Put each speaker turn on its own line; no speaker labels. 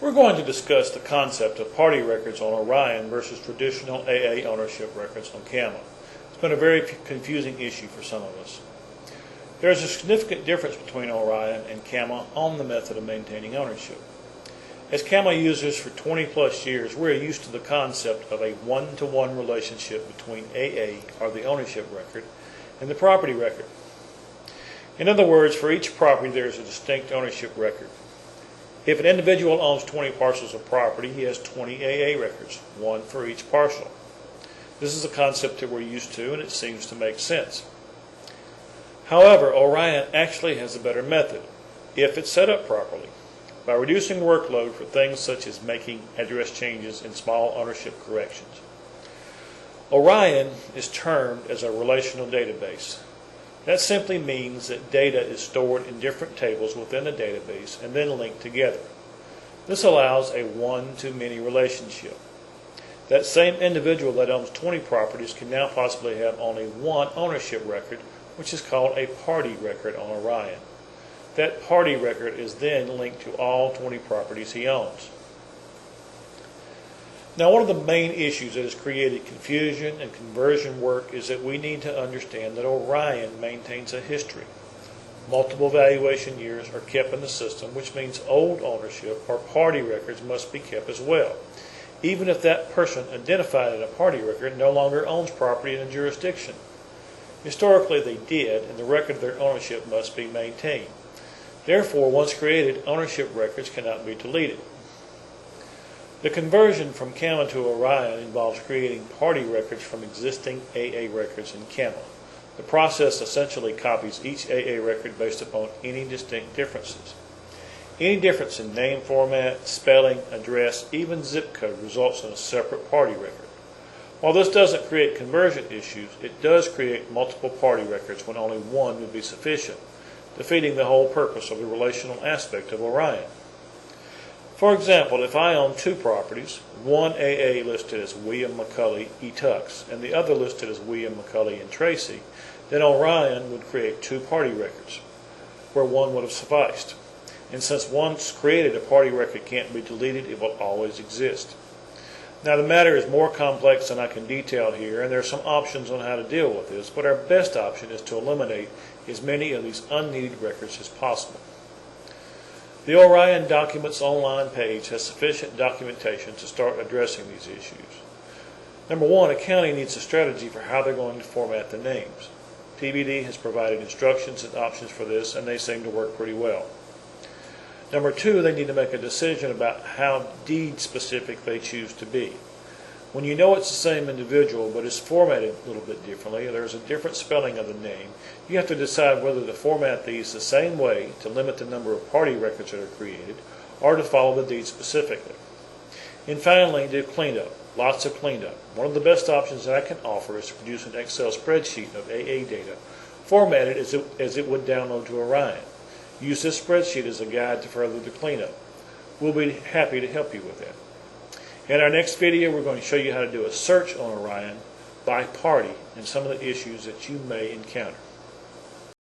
We're going to discuss the concept of party records on Orion versus traditional AA ownership records on CAMA. It's been a very confusing issue for some of us. There is a significant difference between Orion and CAMA on the method of maintaining ownership. As CAMA users for 20 plus years, we're used to the concept of a one-to-one relationship between AA, or the ownership record, and the property record. In other words, for each property there is a distinct ownership record. If an individual owns 20 parcels of property, he has 20 AA records, one for each parcel. This is a concept that we're used to, and it seems to make sense. However, Orion actually has a better method, if it's set up properly, by reducing workload for things such as making address changes and small ownership corrections. Orion is termed as a relational database. That simply means that data is stored in different tables within a database and then linked together. This allows a one-to-many relationship. That same individual that owns 20 properties can now possibly have only one ownership record, which is called a party record on Orion. That party record is then linked to all 20 properties he owns. Now, one of the main issues that has created confusion and conversion work is that we need to understand that Orion maintains a history. Multiple valuation years are kept in the system, which means old ownership or party records must be kept as well, even if that person identified in a party record no longer owns property in a jurisdiction. Historically, they did, and the record of their ownership must be maintained. Therefore, once created, ownership records cannot be deleted. The conversion from CAMA to Orion involves creating party records from existing AA records in CAMA. The process essentially copies each AA record based upon any distinct differences. Any difference in name format, spelling, address, even zip code results in a separate party record. While this doesn't create conversion issues, it does create multiple party records when only one would be sufficient, defeating the whole purpose of the relational aspect of Orion. For example, if I own two properties, one AA listed as William McCully E. Tux and the other listed as William McCully and Tracy, then Orion would create two party records, where one would have sufficed. And since once created, a party record can't be deleted, it will always exist. Now, the matter is more complex than I can detail here, and there are some options on how to deal with this, but our best option is to eliminate as many of these unneeded records as possible. The Orion Documents Online page has sufficient documentation to start addressing these issues. Number one, a county needs a strategy for how they're going to format the names. TBD has provided instructions and options for this, and they seem to work pretty well. Number two, they need to make a decision about how deed-specific they choose to be. When you know it's the same individual but it's formatted a little bit differently, or there's a different spelling of the name, you have to decide whether to format these the same way to limit the number of party records that are created, or to follow the deed specifically. And finally, do cleanup. Lots of cleanup. One of the best options that I can offer is to produce an Excel spreadsheet of AA data, formatted as it would download to Orion. Use this spreadsheet as a guide to further the cleanup. We'll be happy to help you with that. In our next video, we're going to show you how to do a search on Orion by party and some of the issues that you may encounter.